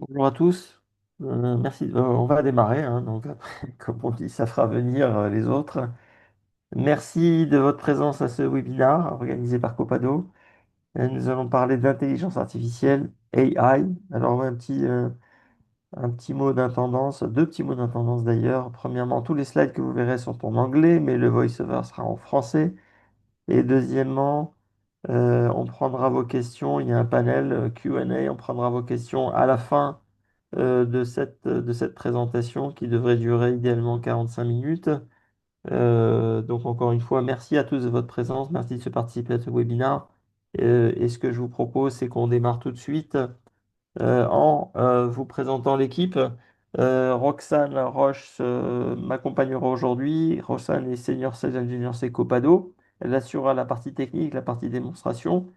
Bonjour à tous. Merci. On va démarrer, hein, donc après, comme on dit, ça fera venir les autres. Merci de votre présence à ce webinaire organisé par Copado. Nous allons parler d'intelligence artificielle, AI. Alors, un petit mot d'intendance, deux petits mots d'intendance d'ailleurs. Premièrement, tous les slides que vous verrez sont en anglais, mais le voice-over sera en français. Et deuxièmement, on prendra vos questions. Il y a un panel Q&A. On prendra vos questions à la fin de cette présentation qui devrait durer idéalement 45 minutes. Donc encore une fois, merci à tous de votre présence, merci de se participer à ce webinaire. Et ce que je vous propose, c'est qu'on démarre tout de suite en vous présentant l'équipe. Roxane Roche m'accompagnera aujourd'hui. Roxane est Senior Sales Engineer chez Copado. Elle assurera la partie technique, la partie démonstration.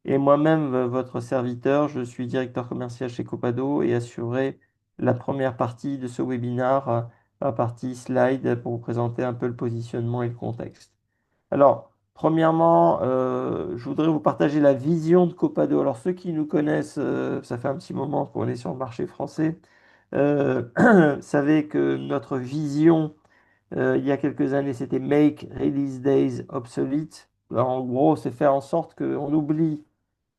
Et moi-même, votre serviteur, je suis directeur commercial chez Copado et assurerai la première partie de ce webinaire, la partie slide, pour vous présenter un peu le positionnement et le contexte. Alors, premièrement, je voudrais vous partager la vision de Copado. Alors, ceux qui nous connaissent, ça fait un petit moment qu'on est sur le marché français, savez que notre vision, il y a quelques années, c'était Make Release Days Obsolete. Alors, en gros, c'est faire en sorte qu'on oublie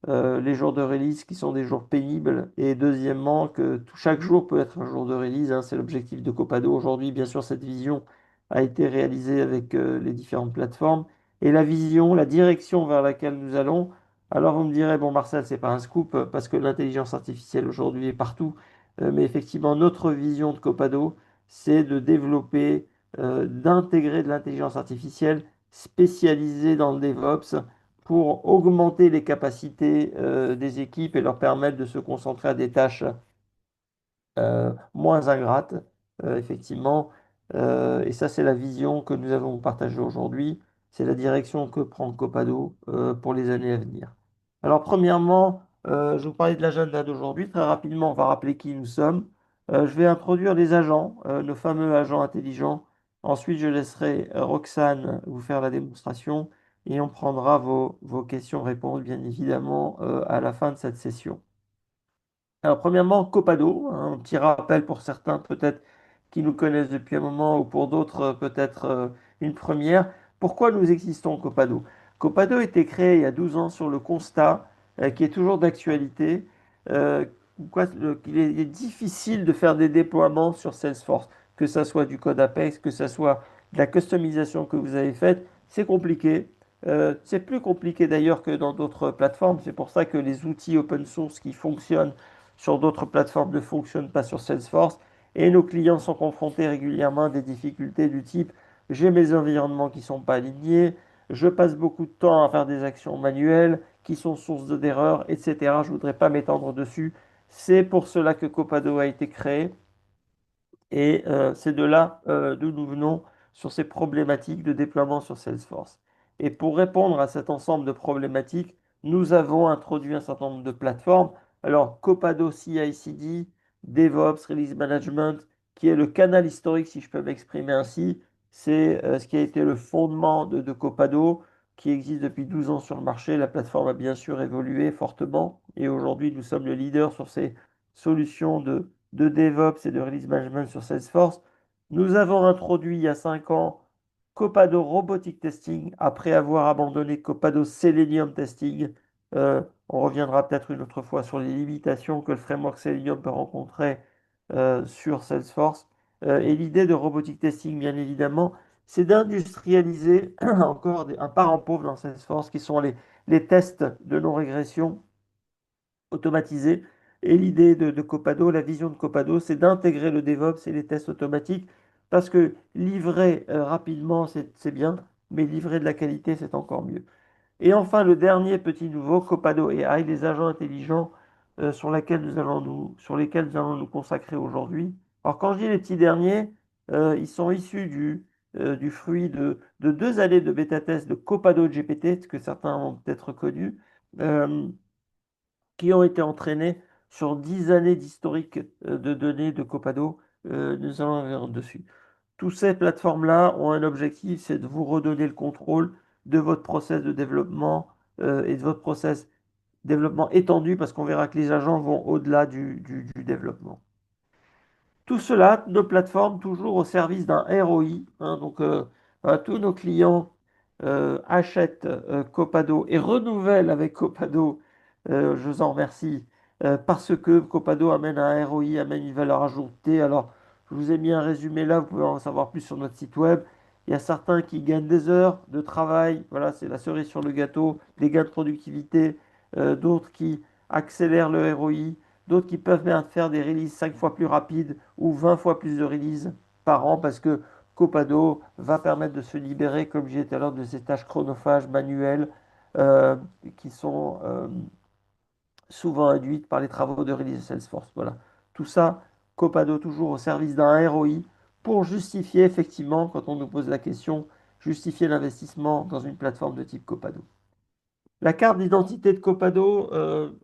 les jours de release qui sont des jours pénibles, et deuxièmement que chaque jour peut être un jour de release, hein, c'est l'objectif de Copado aujourd'hui. Bien sûr, cette vision a été réalisée avec les différentes plateformes, et la vision, la direction vers laquelle nous allons. Alors vous me direz, bon Marcel, c'est pas un scoop parce que l'intelligence artificielle aujourd'hui est partout. Mais effectivement notre vision de Copado, c'est de développer, d'intégrer de l'intelligence artificielle spécialisée dans le DevOps pour augmenter les capacités des équipes et leur permettre de se concentrer à des tâches moins ingrates, effectivement. Et ça, c'est la vision que nous avons partagée aujourd'hui. C'est la direction que prend Copado pour les années à venir. Alors, premièrement, je vous parlais de l'agenda d'aujourd'hui. Très rapidement, on va rappeler qui nous sommes. Je vais introduire les agents, nos fameux agents intelligents. Ensuite, je laisserai Roxane vous faire la démonstration et on prendra vos questions-réponses, bien évidemment, à la fin de cette session. Alors, premièrement, Copado, hein, un petit rappel pour certains peut-être qui nous connaissent depuis un moment ou pour d'autres peut-être une première. Pourquoi nous existons, Copado? Copado a été créé il y a 12 ans sur le constat qui est toujours d'actualité, euh, qu'il est difficile de faire des déploiements sur Salesforce, que ce soit du code Apex, que ce soit de la customisation que vous avez faite, c'est compliqué. C'est plus compliqué d'ailleurs que dans d'autres plateformes. C'est pour ça que les outils open source qui fonctionnent sur d'autres plateformes ne fonctionnent pas sur Salesforce. Et nos clients sont confrontés régulièrement à des difficultés du type j'ai mes environnements qui ne sont pas alignés, je passe beaucoup de temps à faire des actions manuelles qui sont source d'erreurs, etc. Je ne voudrais pas m'étendre dessus. C'est pour cela que Copado a été créé. Et c'est de là d'où nous venons sur ces problématiques de déploiement sur Salesforce. Et pour répondre à cet ensemble de problématiques, nous avons introduit un certain nombre de plateformes. Alors, Copado CI/CD, DevOps, Release Management, qui est le canal historique, si je peux m'exprimer ainsi, c'est ce qui a été le fondement de Copado, qui existe depuis 12 ans sur le marché. La plateforme a bien sûr évolué fortement et aujourd'hui, nous sommes le leader sur ces solutions de DevOps et de Release Management sur Salesforce. Nous avons introduit il y a 5 ans Copado Robotic Testing après avoir abandonné Copado Selenium Testing. On reviendra peut-être une autre fois sur les limitations que le framework Selenium peut rencontrer sur Salesforce. Et l'idée de Robotic Testing, bien évidemment, c'est d'industrialiser encore un parent pauvre dans Salesforce qui sont les tests de non-régression automatisé. Et l'idée de Copado, la vision de Copado, c'est d'intégrer le DevOps et les tests automatiques parce que livrer rapidement, c'est bien, mais livrer de la qualité, c'est encore mieux. Et enfin, le dernier petit nouveau, Copado AI, les agents intelligents sur lesquels nous allons nous consacrer aujourd'hui. Alors, quand je dis les petits derniers, ils sont issus du fruit de 2 années de bêta-test de Copado GPT, ce que certains ont peut-être connu. Euh, qui ont été entraînés sur 10 années d'historique de données de Copado. Nous allons revenir dessus. Toutes ces plateformes-là ont un objectif, c'est de vous redonner le contrôle de votre process de développement et de votre process développement étendu parce qu'on verra que les agents vont au-delà du développement. Tout cela, nos plateformes, toujours au service d'un ROI, hein. Donc, voilà, tous nos clients achètent Copado et renouvellent avec Copado, je vous en remercie, parce que Copado amène un ROI, amène une valeur ajoutée. Alors, je vous ai mis un résumé là, vous pouvez en savoir plus sur notre site web. Il y a certains qui gagnent des heures de travail, voilà, c'est la cerise sur le gâteau, des gains de productivité, d'autres qui accélèrent le ROI, d'autres qui peuvent même faire des releases 5 fois plus rapides ou 20 fois plus de releases par an parce que Copado va permettre de se libérer, comme j'ai dit tout à l'heure, de ces tâches chronophages manuelles euh, qui sont souvent induites par les travaux de release de Salesforce. Voilà. Tout ça, Copado toujours au service d'un ROI pour justifier effectivement, quand on nous pose la question, justifier l'investissement dans une plateforme de type Copado. La carte d'identité de Copado,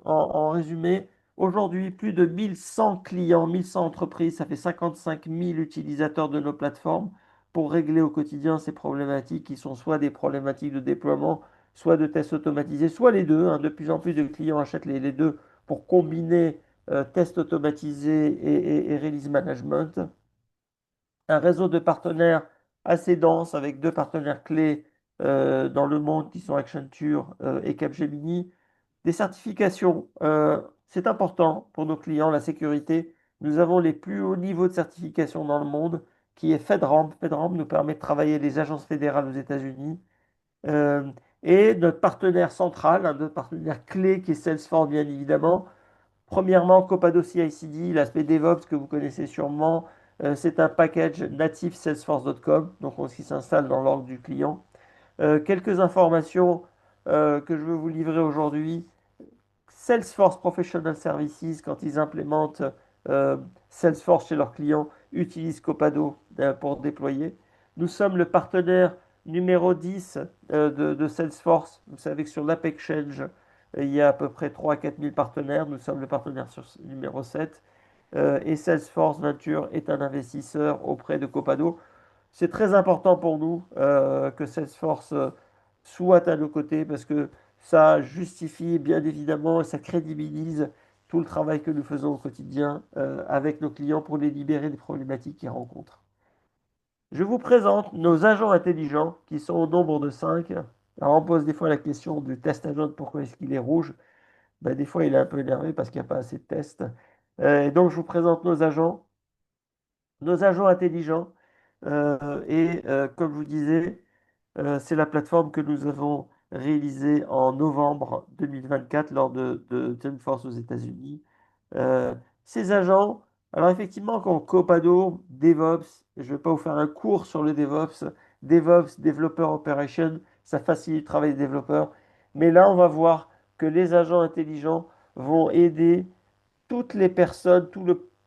en résumé, aujourd'hui, plus de 1100 clients, 1100 entreprises, ça fait 55 000 utilisateurs de nos plateformes pour régler au quotidien ces problématiques qui sont soit des problématiques de déploiement, soit de tests automatisés, soit les deux, hein. De plus en plus de clients achètent les deux pour combiner tests automatisés et release management. Un réseau de partenaires assez dense avec deux partenaires clés dans le monde qui sont Accenture et Capgemini. Des certifications, c'est important pour nos clients, la sécurité. Nous avons les plus hauts niveaux de certification dans le monde, qui est FedRAMP. FedRAMP nous permet de travailler les agences fédérales aux États-Unis. Euh, et notre partenaire central, un de nos partenaires clés qui est Salesforce, bien évidemment. Premièrement, Copado CI/CD, l'aspect DevOps que vous connaissez sûrement, c'est un package natif salesforce.com, donc on s'y s'installe dans l'orgue du client. Quelques informations que je veux vous livrer aujourd'hui. Salesforce Professional Services, quand ils implémentent euh, Salesforce chez leurs clients, utilisent Copado pour déployer. Nous sommes le partenaire numéro 10 de Salesforce. Vous savez que sur l'AppExchange, il y a à peu près 3 à 4 000 partenaires. Nous sommes le partenaire numéro 7. Et Salesforce Venture est un investisseur auprès de Copado. C'est très important pour nous que Salesforce soit à nos côtés parce que ça justifie bien évidemment et ça crédibilise tout le travail que nous faisons au quotidien avec nos clients pour les libérer des problématiques qu'ils rencontrent. Je vous présente nos agents intelligents qui sont au nombre de 5. Alors on pose des fois la question du test agent, pourquoi est-ce qu'il est rouge? Ben, des fois il est un peu énervé parce qu'il n'y a pas assez de tests. Et donc je vous présente nos agents intelligents. Comme je vous disais, c'est la plateforme que nous avons réalisée en novembre 2024 lors de Dreamforce aux États-Unis. Euh, Ces agents, alors effectivement, quand Copado, DevOps, je ne vais pas vous faire un cours sur le DevOps, DevOps, Developer Operation, ça facilite le travail des développeurs. Mais là, on va voir que les agents intelligents vont aider toutes les personnes,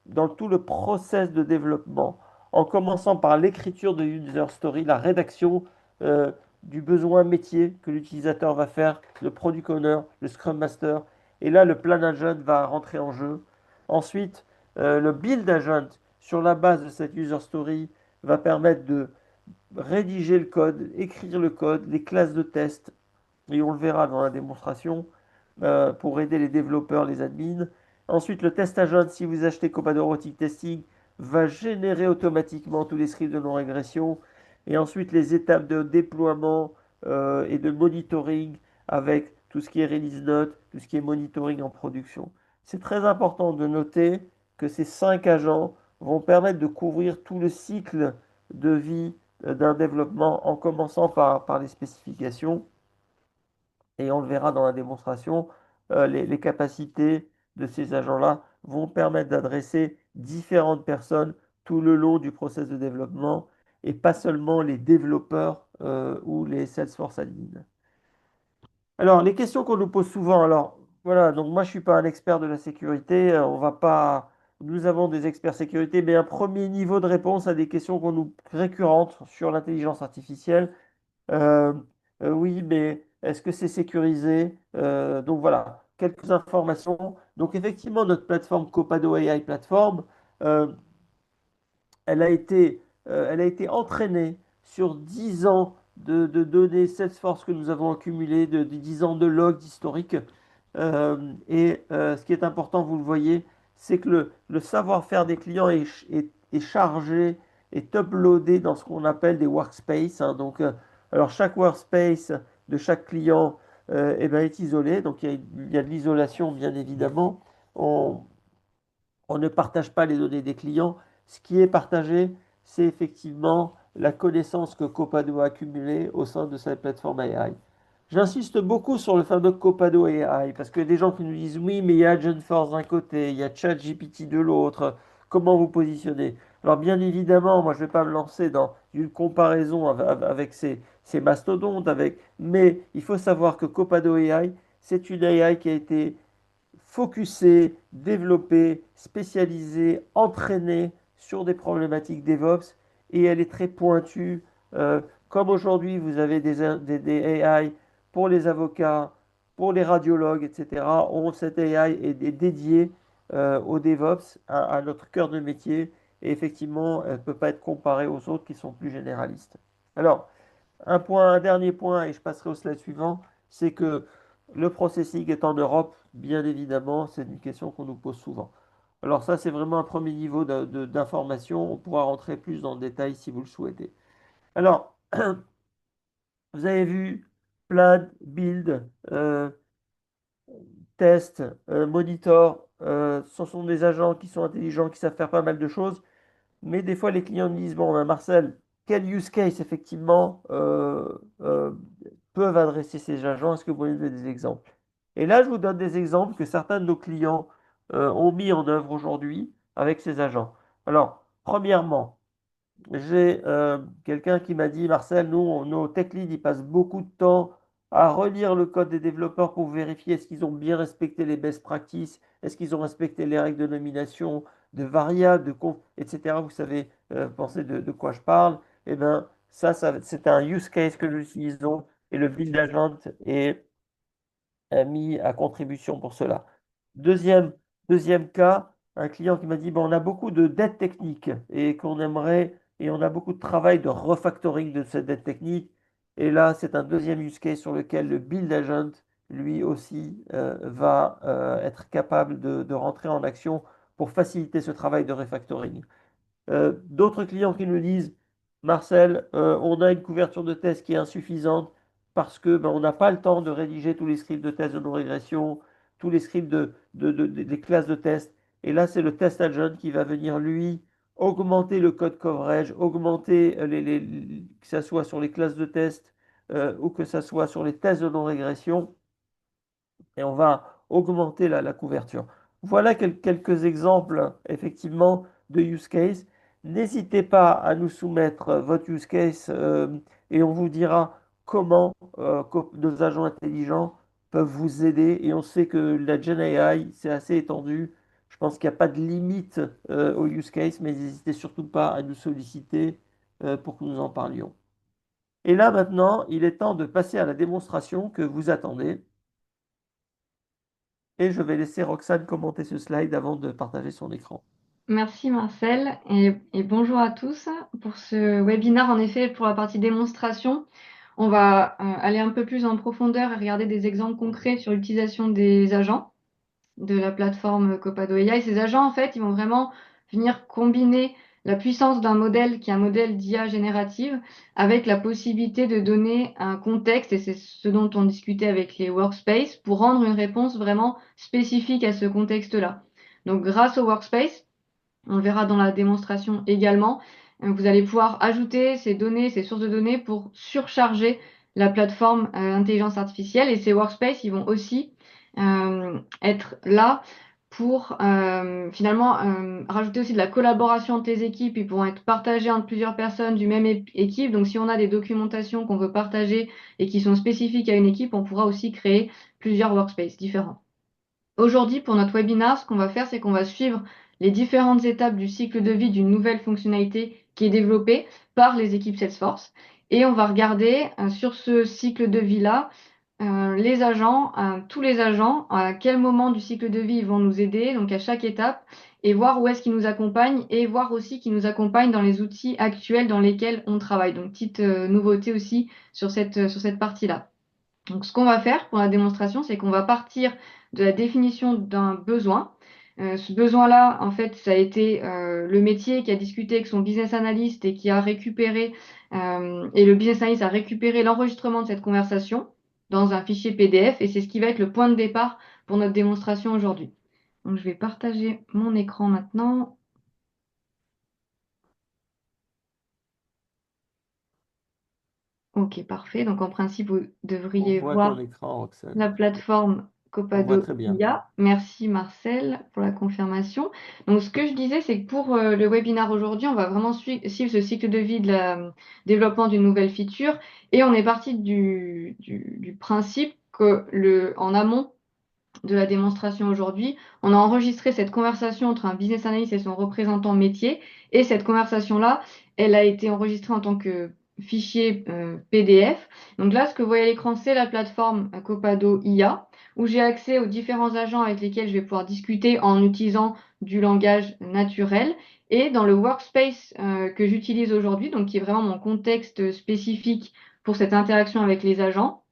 dans tout le process de développement, en commençant par l'écriture de user story, la rédaction euh, du besoin métier que l'utilisateur va faire, le product owner, le scrum master, et là le plan agent va rentrer en jeu. Ensuite, le build agent, sur la base de cette user story, va permettre de rédiger le code, écrire le code, les classes de test, et on le verra dans la démonstration, pour aider les développeurs, les admins. Ensuite, le test agent, si vous achetez Copado Robotic Testing, va générer automatiquement tous les scripts de non-régression. Et ensuite, les étapes de déploiement et de monitoring avec tout ce qui est release note, tout ce qui est monitoring en production. C'est très important de noter que ces 5 agents vont permettre de couvrir tout le cycle de vie d'un développement en commençant par les spécifications et on le verra dans la démonstration, les capacités de ces agents-là vont permettre d'adresser différentes personnes tout le long du process de développement et pas seulement les développeurs ou les Salesforce admins. Alors, les questions qu'on nous pose souvent, alors voilà, donc moi je ne suis pas un expert de la sécurité, on va pas, nous avons des experts sécurité, mais un premier niveau de réponse à des questions qu'on nous récurrentes sur l'intelligence artificielle. Euh, oui, mais est-ce que c'est sécurisé? Donc voilà, quelques informations. Donc effectivement, notre plateforme Copado AI Platform, euh, elle a été entraînée sur 10 ans de données Salesforce que nous avons accumulées, de 10 ans de logs d'historique. Ce qui est important, vous le voyez, c'est que le savoir-faire des clients est chargé, est uploadé dans ce qu'on appelle des workspaces, hein. Alors chaque workspace de chaque client eh ben, est isolé. Donc il y a de l'isolation, bien évidemment. On, on ne partage pas les données des clients. Ce qui est partagé, c'est effectivement la connaissance que Copado a accumulée au sein de sa plateforme AI. J'insiste beaucoup sur le fameux Copado AI parce que des gens qui nous disent oui, mais il y a Agentforce d'un côté, il y a ChatGPT de l'autre. Comment vous positionnez? Alors bien évidemment, moi je ne vais pas me lancer dans une comparaison avec ces mastodontes, mais il faut savoir que Copado AI, c'est une AI qui a été focusée, développée, spécialisée, entraînée sur des problématiques DevOps et elle est très pointue. Euh, Comme aujourd'hui, vous avez des AI pour les avocats, pour les radiologues, etc. Cette AI est dédiée au DevOps, à notre cœur de métier, et effectivement, elle ne peut pas être comparée aux autres qui sont plus généralistes. Alors, un dernier point, et je passerai au slide suivant, c'est que le processing est en Europe, bien évidemment, c'est une question qu'on nous pose souvent. Alors ça, c'est vraiment un premier niveau d'information. On pourra rentrer plus dans le détail si vous le souhaitez. Alors, vous avez vu plan, build, test, monitor. Ce sont des agents qui sont intelligents, qui savent faire pas mal de choses. Mais des fois, les clients me disent, bon, ben, Marcel, quel use case effectivement peuvent adresser ces agents? Est-ce que vous pouvez me donner des exemples? Et là, je vous donne des exemples que certains de nos clients ont mis en œuvre aujourd'hui avec ces agents. Alors, premièrement, j'ai quelqu'un qui m'a dit, Marcel, nous, nos tech leads, ils passent beaucoup de temps à relire le code des développeurs pour vérifier est-ce qu'ils ont bien respecté les best practices, est-ce qu'ils ont respecté les règles de nomination, de variables, etc. Vous savez, pensez de quoi je parle. Eh bien, c'est un use case que nous utilisons et le build agent est mis à contribution pour cela. Deuxième, deuxième cas, un client qui m'a dit, bon, on a beaucoup de dettes techniques et qu'on aimerait, et on a beaucoup de travail de refactoring de cette dette technique. Et là, c'est un deuxième use case sur lequel le build agent, lui aussi, va être capable de rentrer en action pour faciliter ce travail de refactoring. D'autres clients qui nous disent, Marcel, on a une couverture de test qui est insuffisante parce que ben, on n'a pas le temps de rédiger tous les scripts de test de non-régression, tous les scripts des classes de test. Et là, c'est le test agent qui va venir, lui, augmenter le code coverage, augmenter que ce soit sur les classes de test ou que ce soit sur les tests de non-régression et on va augmenter la couverture. Voilà quelques exemples, effectivement, de use case. N'hésitez pas à nous soumettre votre use case et on vous dira comment nos agents intelligents peuvent vous aider. Et on sait que la Gen AI, c'est assez étendu. Je pense qu'il n'y a pas de limite au use case, mais n'hésitez surtout pas à nous solliciter pour que nous en parlions. Et là, maintenant, il est temps de passer à la démonstration que vous attendez. Et je vais laisser Roxane commenter ce slide avant de partager son écran. Merci Marcel et bonjour à tous. Pour ce webinaire, en effet, pour la partie démonstration, on va aller un peu plus en profondeur et regarder des exemples concrets sur l'utilisation des agents de la plateforme Copado AI. Ces agents, en fait, ils vont vraiment venir combiner la puissance d'un modèle qui est un modèle d'IA générative avec la possibilité de donner un contexte, et c'est ce dont on discutait avec les workspaces, pour rendre une réponse vraiment spécifique à ce contexte-là. Donc, grâce au workspace, on le verra dans la démonstration également, vous allez pouvoir ajouter ces données, ces sources de données pour surcharger la plateforme intelligence artificielle. Et ces workspaces, ils vont aussi être là pour finalement rajouter aussi de la collaboration entre les équipes. Ils pourront être partagés entre plusieurs personnes du même équipe. Donc si on a des documentations qu'on veut partager et qui sont spécifiques à une équipe, on pourra aussi créer plusieurs workspaces différents. Aujourd'hui, pour notre webinaire, ce qu'on va faire, c'est qu'on va suivre les différentes étapes du cycle de vie d'une nouvelle fonctionnalité qui est développée par les équipes Salesforce. Et on va regarder sur ce cycle de vie-là les agents, tous les agents, à quel moment du cycle de vie ils vont nous aider, donc à chaque étape, et voir où est-ce qu'ils nous accompagnent, et voir aussi qu'ils nous accompagnent dans les outils actuels dans lesquels on travaille. Donc, petite nouveauté aussi sur cette partie-là. Donc, ce qu'on va faire pour la démonstration, c'est qu'on va partir de la définition d'un besoin. Ce besoin-là, en fait, ça a été le métier qui a discuté avec son business analyst et qui a récupéré, et le business analyst a récupéré l'enregistrement de cette conversation dans un fichier PDF et c'est ce qui va être le point de départ pour notre démonstration aujourd'hui. Donc, je vais partager mon écran maintenant. Ok, parfait. Donc, en principe, vous On devriez voit ton voir écran, Roxane. la plateforme On voit Copado très bien. IA. Merci Marcel pour la confirmation. Donc, ce que je disais, c'est que pour le webinaire aujourd'hui, on va vraiment suivre ce cycle de vie de la développement d'une nouvelle feature. Et on est parti du principe que en amont de la démonstration aujourd'hui, on a enregistré cette conversation entre un business analyst et son représentant métier. Et cette conversation-là, elle a été enregistrée en tant que fichier PDF. Donc là, ce que vous voyez à l'écran, c'est la plateforme Copado IA, où j'ai accès aux différents agents avec lesquels je vais pouvoir discuter en utilisant du langage naturel. Et dans le workspace que j'utilise aujourd'hui, donc qui est vraiment mon contexte spécifique pour cette interaction avec les agents,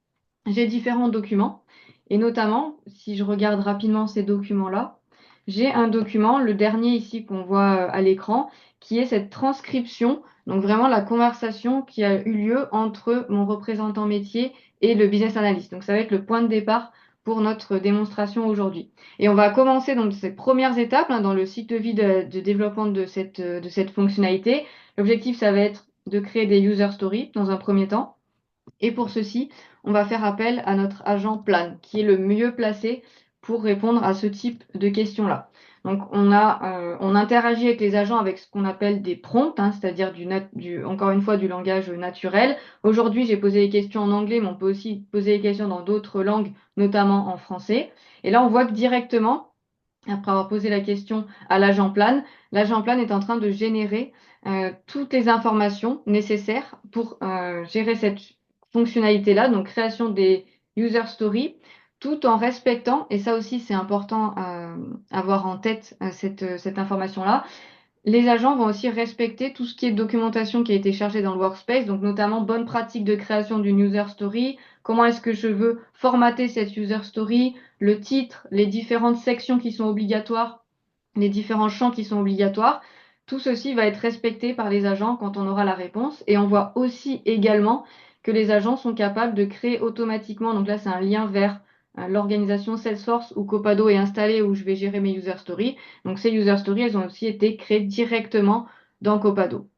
j'ai différents documents. Et notamment, si je regarde rapidement ces documents-là, j'ai un document, le dernier ici qu'on voit à l'écran, qui est cette transcription, donc vraiment la conversation qui a eu lieu entre mon représentant métier et le business analyst. Donc ça va être le point de départ pour notre démonstration aujourd'hui. Et on va commencer donc ces premières étapes dans le cycle de vie de développement de cette fonctionnalité. L'objectif, ça va être de créer des user stories dans un premier temps. Et pour ceci, on va faire appel à notre agent Plan, qui est le mieux placé pour répondre à ce type de questions-là. Donc, on interagit avec les agents avec ce qu'on appelle des prompts, c'est-à-dire encore une fois du langage naturel. Aujourd'hui, j'ai posé les questions en anglais, mais on peut aussi poser les questions dans d'autres langues, notamment en français. Et là, on voit que directement, après avoir posé la question à l'agent Plan est en train de générer toutes les informations nécessaires pour gérer cette fonctionnalité-là, donc création des user stories, tout en respectant, et ça aussi c'est important à avoir en tête cette information-là, les agents vont aussi respecter tout ce qui est documentation qui a été chargée dans le workspace, donc notamment bonne pratique de création d'une user story, comment est-ce que je veux formater cette user story, le titre, les différentes sections qui sont obligatoires, les différents champs qui sont obligatoires. Tout ceci va être respecté par les agents quand on aura la réponse. Et on voit aussi également que les agents sont capables de créer automatiquement, donc là c'est un lien vers l'organisation Salesforce où Copado est installé où je vais gérer mes user stories. Donc ces user stories, elles ont aussi été créées directement dans Copado.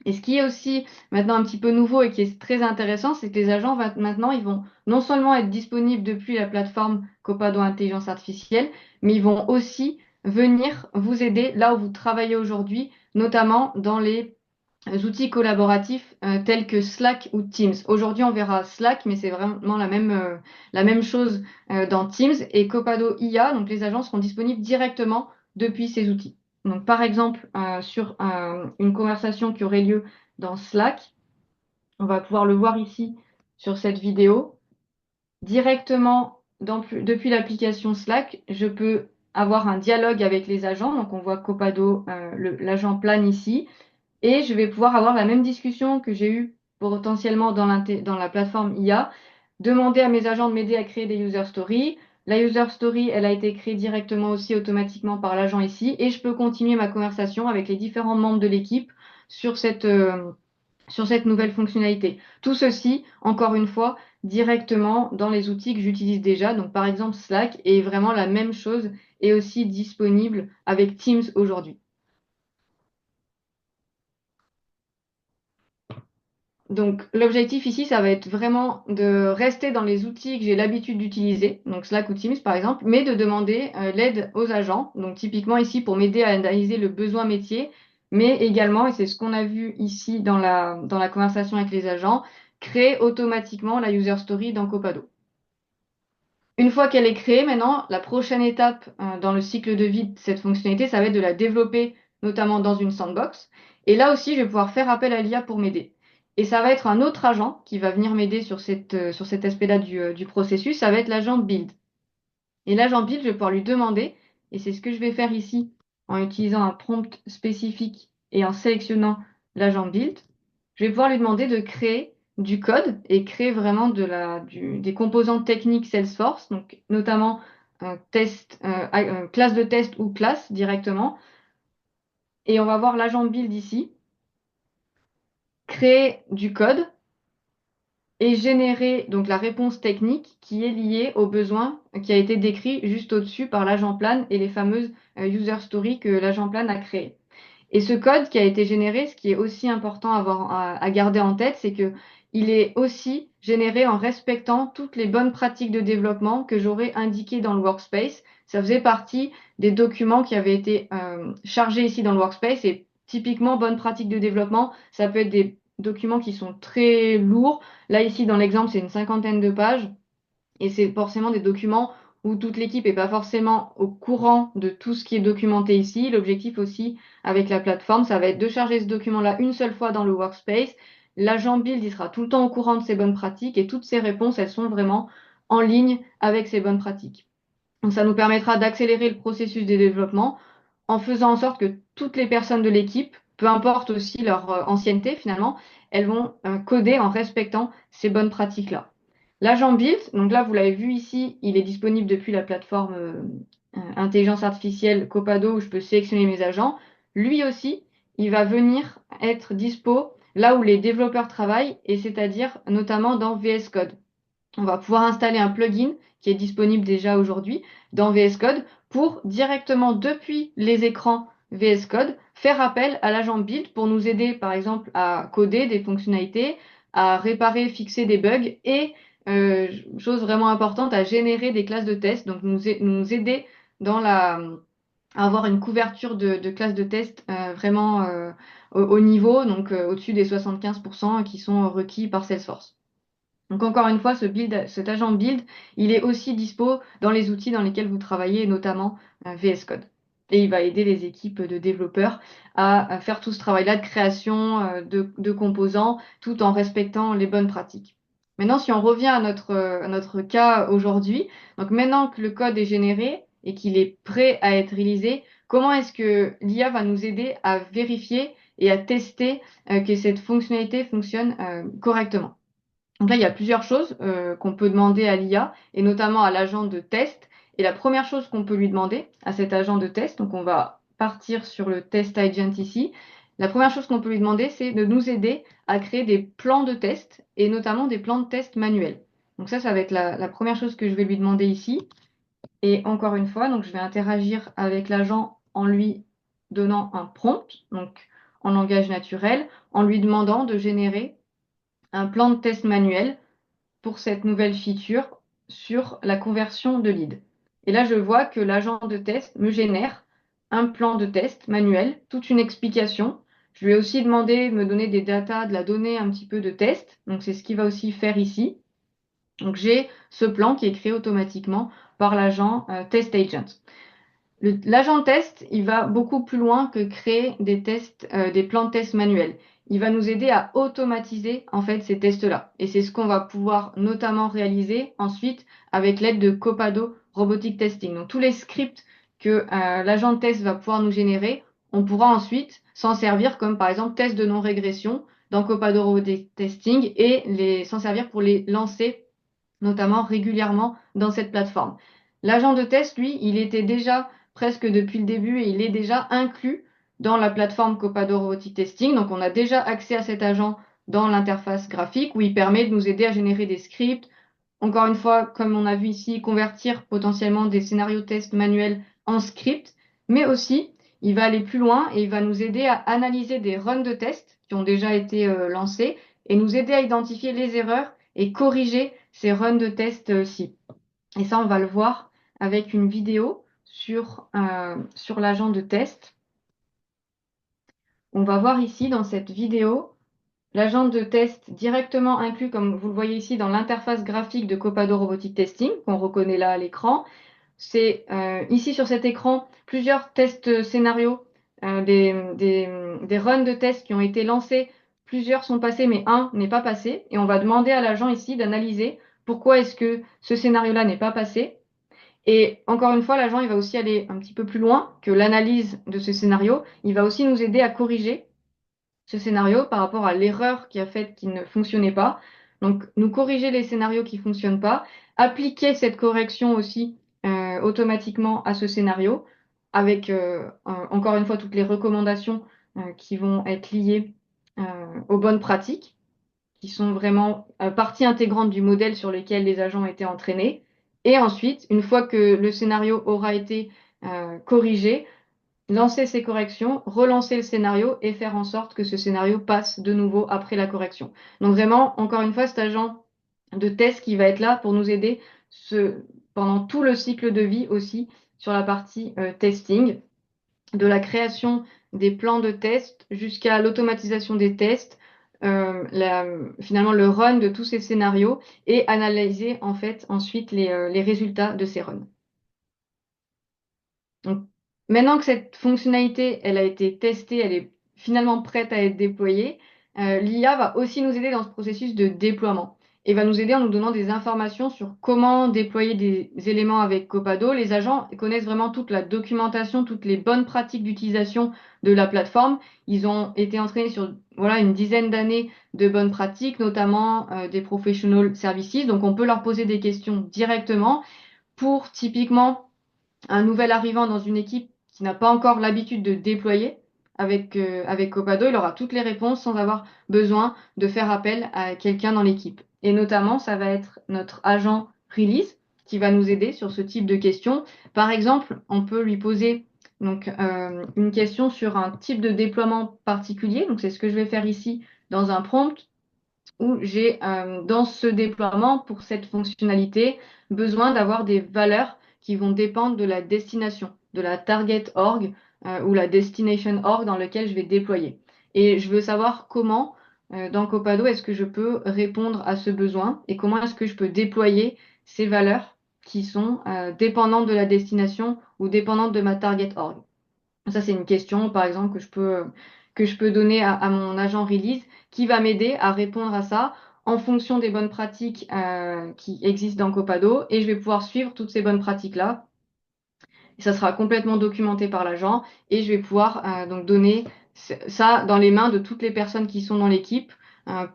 Et ce qui est aussi maintenant un petit peu nouveau et qui est très intéressant, c'est que les agents maintenant, ils vont non seulement être disponibles depuis la plateforme Copado Intelligence Artificielle, mais ils vont aussi venir vous aider là où vous travaillez aujourd'hui, notamment dans les outils collaboratifs tels que Slack ou Teams. Aujourd'hui, on verra Slack, mais c'est vraiment la même chose dans Teams. Et Copado IA, donc les agents seront disponibles directement depuis ces outils. Donc, par exemple, sur une conversation qui aurait lieu dans Slack, on va pouvoir le voir ici sur cette vidéo. Directement depuis l'application Slack, je peux avoir un dialogue avec les agents. Donc, on voit Copado, l'agent plane ici. Et je vais pouvoir avoir la même discussion que j'ai eue potentiellement dans la plateforme IA, demander à mes agents de m'aider à créer des user stories. La user story, elle a été créée directement aussi automatiquement par l'agent ici, et je peux continuer ma conversation avec les différents membres de l'équipe sur sur cette nouvelle fonctionnalité. Tout ceci, encore une fois, directement dans les outils que j'utilise déjà. Donc, par exemple, Slack est vraiment la même chose et aussi disponible avec Teams aujourd'hui. Donc, l'objectif ici, ça va être vraiment de rester dans les outils que j'ai l'habitude d'utiliser, donc Slack ou Teams par exemple, mais de demander l'aide aux agents. Donc, typiquement ici, pour m'aider à analyser le besoin métier, mais également, et c'est ce qu'on a vu ici dans la conversation avec les agents, créer automatiquement la user story dans Copado. Une fois qu'elle est créée, maintenant, la prochaine étape dans le cycle de vie de cette fonctionnalité, ça va être de la développer, notamment dans une sandbox. Et là aussi, je vais pouvoir faire appel à l'IA pour m'aider. Et ça va être un autre agent qui va venir m'aider sur cet aspect-là du processus. Ça va être l'agent build. Et l'agent build, je vais pouvoir lui demander, et c'est ce que je vais faire ici en utilisant un prompt spécifique et en sélectionnant l'agent build, je vais pouvoir lui demander de créer du code et créer vraiment des composants techniques Salesforce, donc notamment classe de test ou classe directement. Et on va voir l'agent build ici, créer du code et générer donc la réponse technique qui est liée au besoin qui a été décrit juste au-dessus par l'agent plan et les fameuses user stories que l'agent plan a créées. Et ce code qui a été généré, ce qui est aussi important à garder en tête, c'est que il est aussi généré en respectant toutes les bonnes pratiques de développement que j'aurais indiquées dans le workspace. Ça faisait partie des documents qui avaient été chargés ici dans le workspace et typiquement bonnes pratiques de développement, ça peut être des documents qui sont très lourds. Là ici dans l'exemple, c'est une cinquantaine de pages. Et c'est forcément des documents où toute l'équipe n'est pas forcément au courant de tout ce qui est documenté ici. L'objectif aussi avec la plateforme, ça va être de charger ce document-là une seule fois dans le workspace. L'agent build, il sera tout le temps au courant de ces bonnes pratiques et toutes ces réponses, elles sont vraiment en ligne avec ces bonnes pratiques. Donc ça nous permettra d'accélérer le processus de développement en faisant en sorte que toutes les personnes de l'équipe, peu importe aussi leur ancienneté finalement, elles vont coder en respectant ces bonnes pratiques-là. L'agent Build, donc là vous l'avez vu ici, il est disponible depuis la plateforme intelligence artificielle Copado où je peux sélectionner mes agents. Lui aussi, il va venir être dispo là où les développeurs travaillent et c'est-à-dire notamment dans VS Code. On va pouvoir installer un plugin qui est disponible déjà aujourd'hui dans VS Code pour directement depuis les écrans VS Code faire appel à l'agent build pour nous aider par exemple à coder des fonctionnalités, à réparer, fixer des bugs et chose vraiment importante, à générer des classes de test, donc nous aider dans à avoir une couverture de classes de test vraiment au niveau, donc au-dessus des 75% qui sont requis par Salesforce. Donc encore une fois, cet agent build, il est aussi dispo dans les outils dans lesquels vous travaillez, notamment VS Code. Et il va aider les équipes de développeurs à faire tout ce travail-là de création de composants, tout en respectant les bonnes pratiques. Maintenant, si on revient à notre cas aujourd'hui, donc maintenant que le code est généré et qu'il est prêt à être réalisé, comment est-ce que l'IA va nous aider à vérifier et à tester que cette fonctionnalité fonctionne correctement? Donc là, il y a plusieurs choses qu'on peut demander à l'IA et notamment à l'agent de test. Et la première chose qu'on peut lui demander à cet agent de test, donc on va partir sur le test agent ici. La première chose qu'on peut lui demander, c'est de nous aider à créer des plans de test et notamment des plans de test manuels. Donc ça va être la première chose que je vais lui demander ici. Et encore une fois, donc je vais interagir avec l'agent en lui donnant un prompt, donc en langage naturel, en lui demandant de générer un plan de test manuel pour cette nouvelle feature sur la conversion de lead. Et là, je vois que l'agent de test me génère un plan de test manuel, toute une explication. Je lui ai aussi demandé de me donner des datas, de la donnée un petit peu de test. Donc, c'est ce qu'il va aussi faire ici. Donc, j'ai ce plan qui est créé automatiquement par l'agent Test Agent. L'agent de test, il va beaucoup plus loin que créer des tests, des plans de test manuels. Il va nous aider à automatiser en fait ces tests-là. Et c'est ce qu'on va pouvoir notamment réaliser ensuite avec l'aide de Copado Robotic Testing. Donc tous les scripts que l'agent de test va pouvoir nous générer, on pourra ensuite s'en servir comme par exemple test de non-régression dans Copado Robotic Testing et s'en servir pour les lancer notamment régulièrement dans cette plateforme. L'agent de test, lui, il était déjà presque depuis le début et il est déjà inclus dans la plateforme Copado Robotic Testing. Donc, on a déjà accès à cet agent dans l'interface graphique où il permet de nous aider à générer des scripts. Encore une fois, comme on a vu ici, convertir potentiellement des scénarios tests manuels en scripts, mais aussi il va aller plus loin et il va nous aider à analyser des runs de tests qui ont déjà été lancés et nous aider à identifier les erreurs et corriger ces runs de test-ci. Et ça, on va le voir avec une vidéo sur l'agent de test. On va voir ici dans cette vidéo l'agent de test directement inclus, comme vous le voyez ici, dans l'interface graphique de Copado Robotic Testing, qu'on reconnaît là à l'écran. C'est ici sur cet écran plusieurs tests scénarios, des runs de tests qui ont été lancés. Plusieurs sont passés, mais un n'est pas passé. Et on va demander à l'agent ici d'analyser pourquoi est-ce que ce scénario-là n'est pas passé. Et encore une fois, l'agent, il va aussi aller un petit peu plus loin que l'analyse de ce scénario. Il va aussi nous aider à corriger ce scénario par rapport à l'erreur qui a fait qu'il ne fonctionnait pas. Donc, nous corriger les scénarios qui ne fonctionnent pas, appliquer cette correction aussi automatiquement à ce scénario avec encore une fois toutes les recommandations qui vont être liées aux bonnes pratiques, qui sont vraiment partie intégrante du modèle sur lequel les agents ont été entraînés. Et ensuite, une fois que le scénario aura été corrigé, lancer ces corrections, relancer le scénario et faire en sorte que ce scénario passe de nouveau après la correction. Donc vraiment, encore une fois, cet agent de test qui va être là pour nous aider pendant tout le cycle de vie aussi sur la partie testing, de la création des plans de test jusqu'à l'automatisation des tests, finalement le run de tous ces scénarios et analyser en fait ensuite les résultats de ces runs. Donc, maintenant que cette fonctionnalité, elle a été testée, elle est finalement prête à être déployée, l'IA va aussi nous aider dans ce processus de déploiement et va nous aider en nous donnant des informations sur comment déployer des éléments avec Copado. Les agents connaissent vraiment toute la documentation, toutes les bonnes pratiques d'utilisation de la plateforme. Ils ont été entraînés sur voilà, une dizaine d'années de bonnes pratiques, notamment des professional services. Donc, on peut leur poser des questions directement pour typiquement un nouvel arrivant dans une équipe qui n'a pas encore l'habitude de déployer avec Copado, il aura toutes les réponses sans avoir besoin de faire appel à quelqu'un dans l'équipe. Et notamment, ça va être notre agent release qui va nous aider sur ce type de questions. Par exemple, on peut lui poser donc une question sur un type de déploiement particulier. Donc c'est ce que je vais faire ici dans un prompt où j'ai dans ce déploiement pour cette fonctionnalité besoin d'avoir des valeurs qui vont dépendre de la destination, de la target org ou la destination org dans lequel je vais déployer. Et je veux savoir comment dans Copado est-ce que je peux répondre à ce besoin et comment est-ce que je peux déployer ces valeurs qui sont dépendantes de la destination ou dépendantes de ma target org. Ça, c'est une question, par exemple, que je peux donner à mon agent release qui va m'aider à répondre à ça en fonction des bonnes pratiques qui existent dans Copado et je vais pouvoir suivre toutes ces bonnes pratiques-là. Et ça sera complètement documenté par l'agent et je vais pouvoir donc donner ça dans les mains de toutes les personnes qui sont dans l'équipe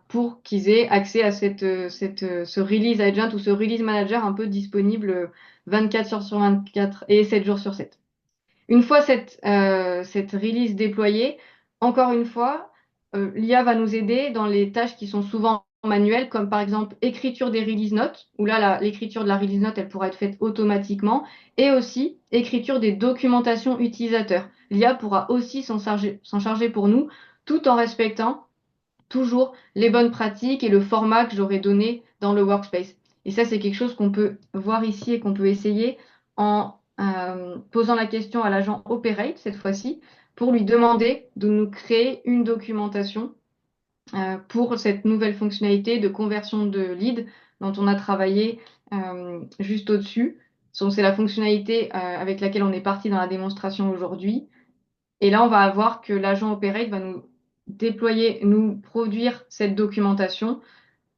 pour qu'ils aient accès à ce release agent ou ce release manager un peu disponible 24 heures sur 24 et 7 jours sur 7. Une fois cette release déployée, encore une fois, l'IA va nous aider dans les tâches qui sont souvent manuelles, comme par exemple écriture des release notes, où là, l'écriture de la release note, elle pourra être faite automatiquement, et aussi écriture des documentations utilisateurs. L'IA pourra aussi s'en charger pour nous, tout en respectant toujours les bonnes pratiques et le format que j'aurais donné dans le workspace. Et ça, c'est quelque chose qu'on peut voir ici et qu'on peut essayer en posant la question à l'agent Operate cette fois-ci pour lui demander de nous créer une documentation pour cette nouvelle fonctionnalité de conversion de lead dont on a travaillé juste au-dessus. C'est la fonctionnalité avec laquelle on est parti dans la démonstration aujourd'hui. Et là, on va avoir que l'agent Operate va nous déployer, nous produire cette documentation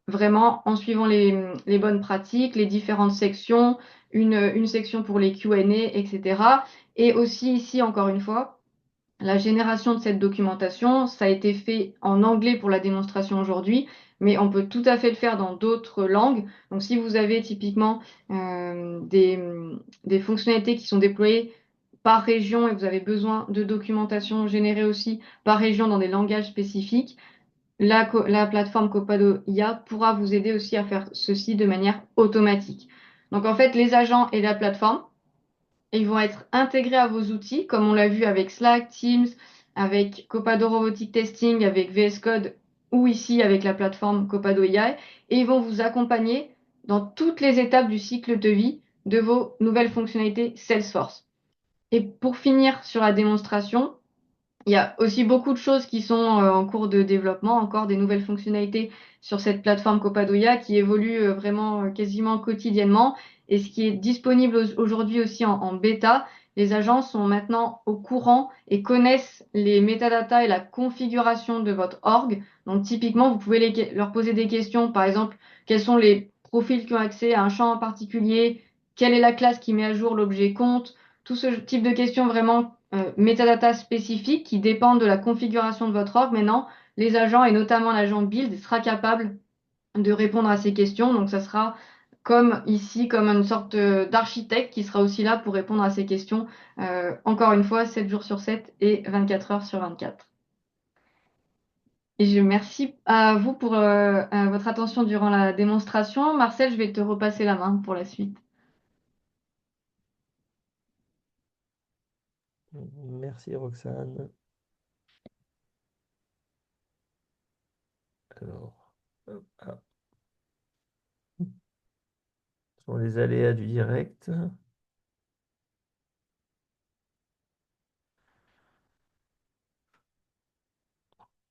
vraiment en suivant les bonnes pratiques, les différentes sections, une section pour les Q&A, etc. Et aussi ici, encore une fois, la génération de cette documentation, ça a été fait en anglais pour la démonstration aujourd'hui, mais on peut tout à fait le faire dans d'autres langues. Donc si vous avez typiquement des fonctionnalités qui sont déployées par région et vous avez besoin de documentation générée aussi par région dans des langages spécifiques, la plateforme Copado IA pourra vous aider aussi à faire ceci de manière automatique. Donc en fait, les agents et la plateforme, ils vont être intégrés à vos outils, comme on l'a vu avec Slack, Teams, avec Copado Robotic Testing, avec VS Code ou ici avec la plateforme Copado AI, et ils vont vous accompagner dans toutes les étapes du cycle de vie de vos nouvelles fonctionnalités Salesforce. Et pour finir sur la démonstration, il y a aussi beaucoup de choses qui sont en cours de développement, encore des nouvelles fonctionnalités sur cette plateforme Copadoya qui évolue vraiment quasiment quotidiennement. Et ce qui est disponible aujourd'hui aussi en bêta, les agents sont maintenant au courant et connaissent les métadatas et la configuration de votre org. Donc typiquement, vous pouvez leur poser des questions, par exemple, quels sont les profils qui ont accès à un champ en particulier, quelle est la classe qui met à jour l'objet compte, tout ce type de questions vraiment métadata spécifiques qui dépendent de la configuration de votre org. Maintenant, les agents et notamment l'agent build sera capable de répondre à ces questions. Donc, ça sera comme ici, comme une sorte d'architecte qui sera aussi là pour répondre à ces questions, encore une fois, 7 jours sur 7 et 24 heures sur 24. Et je merci à vous pour votre attention durant la démonstration. Marcel, je vais te repasser la main pour la suite. Merci Roxane. Alors, hop, ah, ce sont les aléas du direct.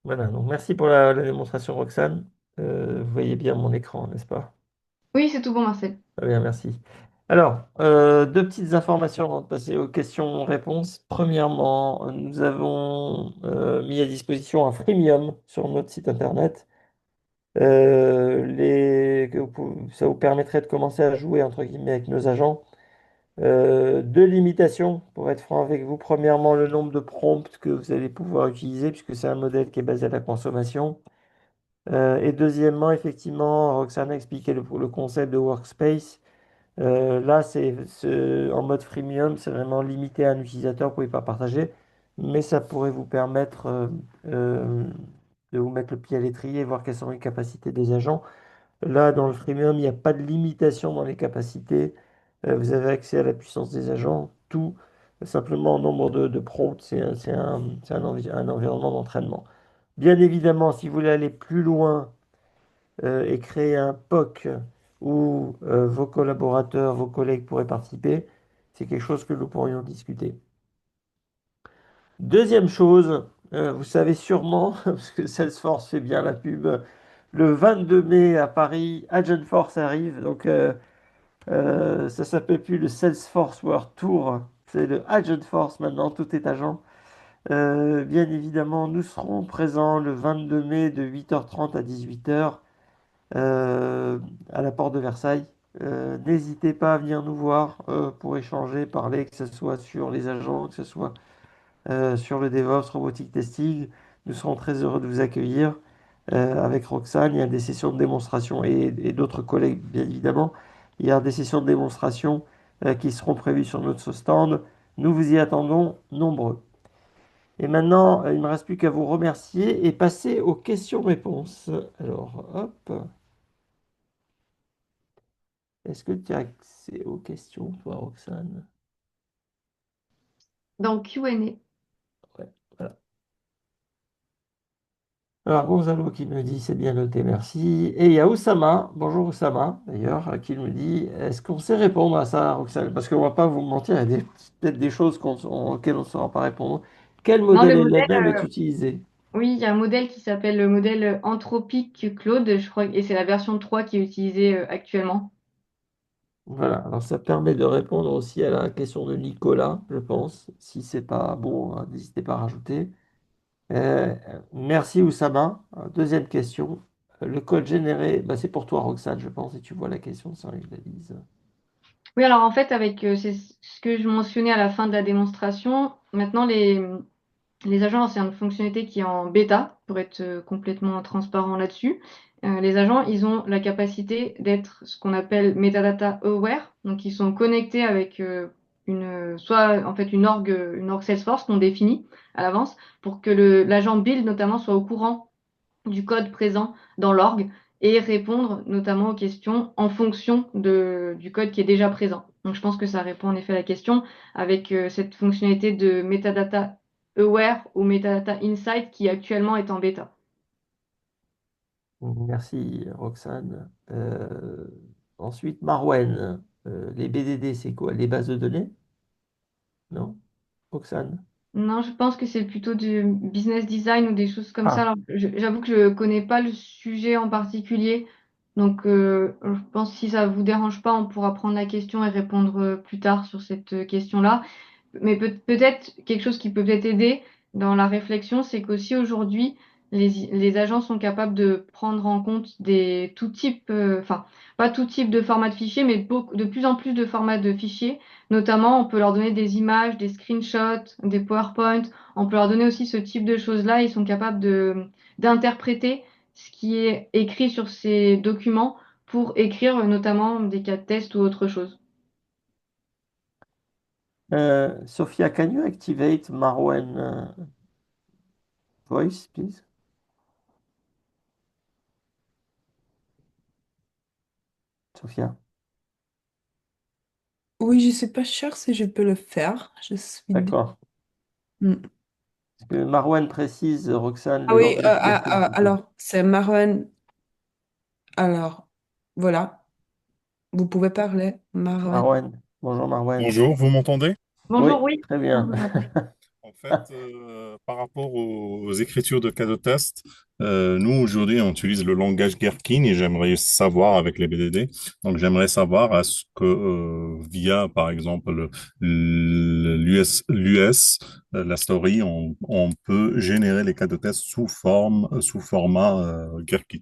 Voilà, donc merci pour la démonstration Roxane. Vous voyez bien mon écran, n'est-ce pas? Oui, c'est tout bon, Marcel. Très bien, merci. Alors, deux petites informations avant de passer aux questions-réponses. Premièrement, nous avons mis à disposition un freemium sur notre site internet. Ça vous permettrait de commencer à jouer entre guillemets avec nos agents. Deux limitations, pour être franc avec vous. Premièrement, le nombre de prompts que vous allez pouvoir utiliser, puisque c'est un modèle qui est basé à la consommation. Et deuxièmement, effectivement, Roxane a expliqué le concept de workspace. Là, en mode freemium, c'est vraiment limité à un utilisateur, vous ne pouvez pas partager, mais ça pourrait vous permettre euh, de vous mettre le pied à l'étrier et voir quelles sont les capacités des agents. Là, dans le freemium, il n'y a pas de limitation dans les capacités. Vous avez accès à la puissance des agents, tout, simplement en nombre de prompts, un environnement d'entraînement. Bien évidemment, si vous voulez aller plus loin et créer un POC où vos collaborateurs, vos collègues pourraient participer, c'est quelque chose que nous pourrions discuter. Deuxième chose, vous savez sûrement, parce que Salesforce fait bien la pub, le 22 mai à Paris, Agentforce arrive, donc ça s'appelle plus le Salesforce World Tour, c'est le Agentforce maintenant, tout est agent. Bien évidemment, nous serons présents le 22 mai de 8h30 à 18h à la porte de Versailles. N'hésitez pas à venir nous voir pour échanger, parler, que ce soit sur les agents, que ce soit sur le DevOps, Robotic Testing. Nous serons très heureux de vous accueillir avec Roxane. Il y a des sessions de démonstration et d'autres collègues, bien évidemment. Il y a des sessions de démonstration qui seront prévues sur notre stand. Nous vous y attendons nombreux. Et maintenant, il ne me reste plus qu'à vous remercier et passer aux questions-réponses. Alors, hop. Est-ce que tu as accès aux questions, toi, Roxane? Dans Q&A. Ouais, voilà. Alors, Gonzalo qui me dit c'est bien noté, merci. Et il y a Oussama, bonjour Oussama d'ailleurs, qui me dit est-ce qu'on sait répondre à ça, Roxane? Parce qu'on ne va pas vous mentir, il y a peut-être des choses auxquelles on ne saura pas répondre. Quel Non, le modèle modèle, LLM est utilisé? oui, il y a un modèle qui s'appelle le modèle Anthropic Claude, je crois, et c'est la version 3 qui est utilisée actuellement. Voilà, alors ça permet de répondre aussi à la question de Nicolas, je pense. Si c'est pas bon, n'hésitez pas à rajouter. Euh, merci Oussama. Deuxième question. Le code généré, bah, c'est pour toi Roxane, je pense, et tu vois la question sans Lise. Oui, alors en fait, avec c'est ce que je mentionnais à la fin de la démonstration, maintenant les agents, c'est une fonctionnalité qui est en bêta, pour être complètement transparent là-dessus. Les agents, ils ont la capacité d'être ce qu'on appelle metadata aware, donc ils sont connectés avec soit en fait une org Salesforce qu'on définit à l'avance pour que l'agent build notamment soit au courant du code présent dans l'org et répondre notamment aux questions en fonction du code qui est déjà présent. Donc je pense que ça répond en effet à la question avec cette fonctionnalité de metadata aware ou metadata insight qui actuellement est en bêta. Merci Roxane. Ensuite, Marwen, les BDD, c'est quoi? Les bases de données? Non? Roxane? Non, je pense que c'est plutôt du business design ou des choses comme ça. Ah, Alors, j'avoue que je connais pas le sujet en particulier. Donc, je pense que si ça vous dérange pas, on pourra prendre la question et répondre plus tard sur cette question-là. Mais peut-être quelque chose qui peut peut-être aider dans la réflexion, c'est qu'aussi aujourd'hui, les agents sont capables de prendre en compte tout type, enfin, pas tout type de format de fichier, mais de plus en plus de formats de fichiers. Notamment, on peut leur donner des images, des screenshots, des PowerPoint. On peut leur donner aussi ce type de choses-là. Ils sont capables d'interpréter ce qui est écrit sur ces documents pour écrire notamment des cas de test ou autre chose. Sophia, can you activate Marwan voice, please? Sophia, Oui, je suis pas sûre si je peux le faire. d'accord. Hmm. Parce que Marwan précise, Roxane, Ah le oui, langage Gherkin, c'est quoi? alors, c'est Marwan. Alors, voilà, vous pouvez parler, Marwan. Marwan, bonjour Marwan. Bonjour, vous m'entendez? Oui, Bonjour, oui. très bien. Bonjour, Jonathan. En fait, par rapport aux écritures de cas de test, nous aujourd'hui on utilise le langage Gherkin et j'aimerais savoir avec les BDD, donc j'aimerais savoir est-ce que via par exemple l'US, la story, on peut générer les cas de test sous format Gherkin.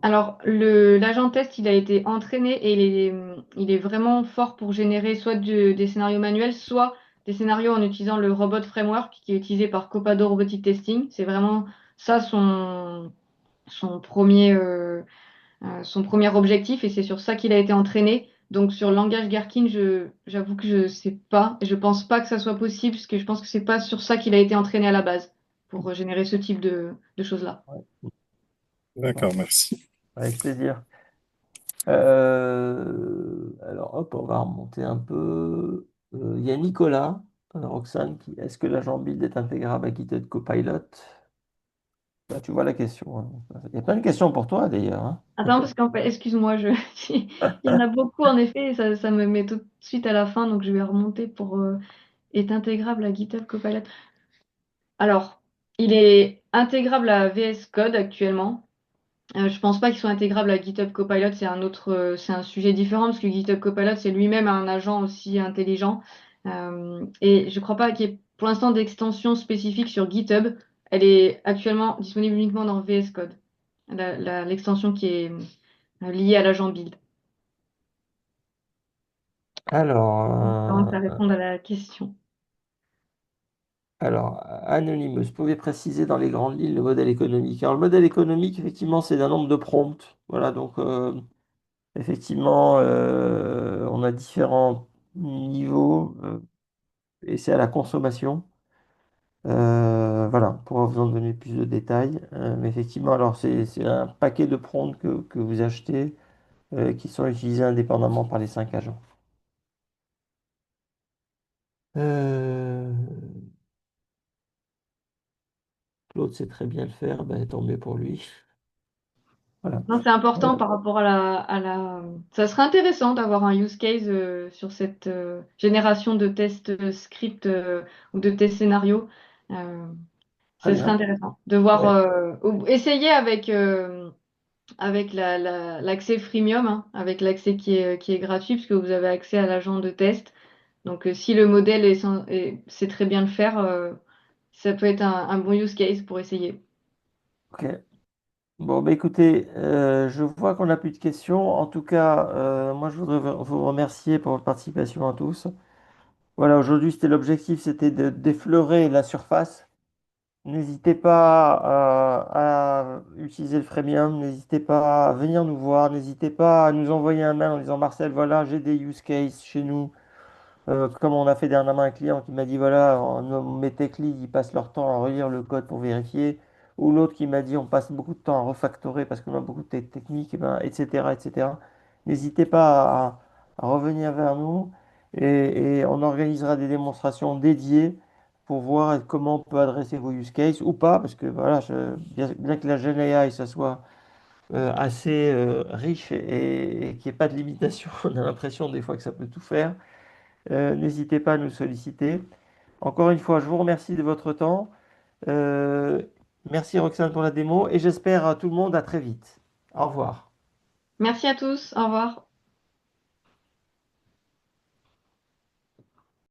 Alors, l'agent test, il a été entraîné et il est vraiment fort pour générer soit des scénarios manuels, soit des scénarios en utilisant le Robot Framework qui est utilisé par Copado Robotic Testing. C'est vraiment ça son son premier objectif et c'est sur ça qu'il a été entraîné. Donc, sur le langage Gherkin, j'avoue que je sais pas et je pense pas que ça soit possible parce que je pense que c'est pas sur ça qu'il a été entraîné à la base pour générer ce type de choses-là. Ouais, D'accord, merci. avec plaisir. Alors, hop, on va remonter un peu. Il y a Nicolas, Roxane, qui est-ce que l'agent build est intégrable à GitHub Copilot? Bah, tu vois la question, hein. Il y a plein de questions pour toi d'ailleurs, hein. Attends, parce qu'en fait, excuse-moi, il y en a beaucoup en effet, et ça me met tout de suite à la fin, donc je vais remonter pour est intégrable à GitHub Copilot. Alors, il est intégrable à VS Code actuellement. Je pense pas qu'il soit intégrable à GitHub Copilot, c'est un sujet différent parce que GitHub Copilot c'est lui-même un agent aussi intelligent. Et je crois pas qu'il y ait pour l'instant d'extension spécifique sur GitHub. Elle est actuellement disponible uniquement dans VS Code, l'extension qui est liée à l'agent build. Espérant que Alors, ça réponde à la question. Anonymous, vous pouvez préciser dans les grandes lignes le modèle économique. Alors, le modèle économique, effectivement, c'est d'un nombre de prompts. Voilà, donc, effectivement, on a différents niveaux et c'est à la consommation. Voilà, pour vous en donner plus de détails. Mais effectivement, alors, c'est un paquet de prompts que vous achetez qui sont utilisés indépendamment par les 5 agents. Euh, Claude sait très bien le faire, ben, tant mieux pour lui. Voilà. Non, c'est important Euh, par rapport Ça serait intéressant d'avoir un use case sur cette génération de tests script ou de tests scénarios. Euh, Très Ce serait bien. intéressant de voir, Ouais. ou essayer avec l'accès freemium, hein, avec l'accès qui est gratuit, puisque vous avez accès à l'agent de test. Donc, si le modèle sait très bien le faire, ça peut être un bon use case pour essayer. Ok. Bon, bah écoutez, je vois qu'on n'a plus de questions. En tout cas, moi, je voudrais vous remercier pour votre participation à tous. Voilà, aujourd'hui, c'était l'objectif, c'était d'effleurer la surface. N'hésitez pas à utiliser le freemium, n'hésitez pas à venir nous voir, n'hésitez pas à nous envoyer un mail en disant Marcel, voilà, j'ai des use cases chez nous. Comme on a fait dernièrement un client qui m'a dit, voilà, mes tech leads, ils passent leur temps à relire le code pour vérifier. Ou l'autre qui m'a dit, on passe beaucoup de temps à refactorer parce qu'on a beaucoup de techniques, et ben, etc., etc. N'hésitez pas à revenir vers nous et on organisera des démonstrations dédiées pour voir comment on peut adresser vos use cases ou pas, parce que voilà, bien que la Gen AI, ça soit assez riche et qu'il n'y ait pas de limitation, on a l'impression des fois que ça peut tout faire. N'hésitez pas à nous solliciter. Encore une fois, je vous remercie de votre temps. Euh, Merci Roxane pour la démo et j'espère à tout le monde à très vite. Au revoir. Merci à tous. Au revoir.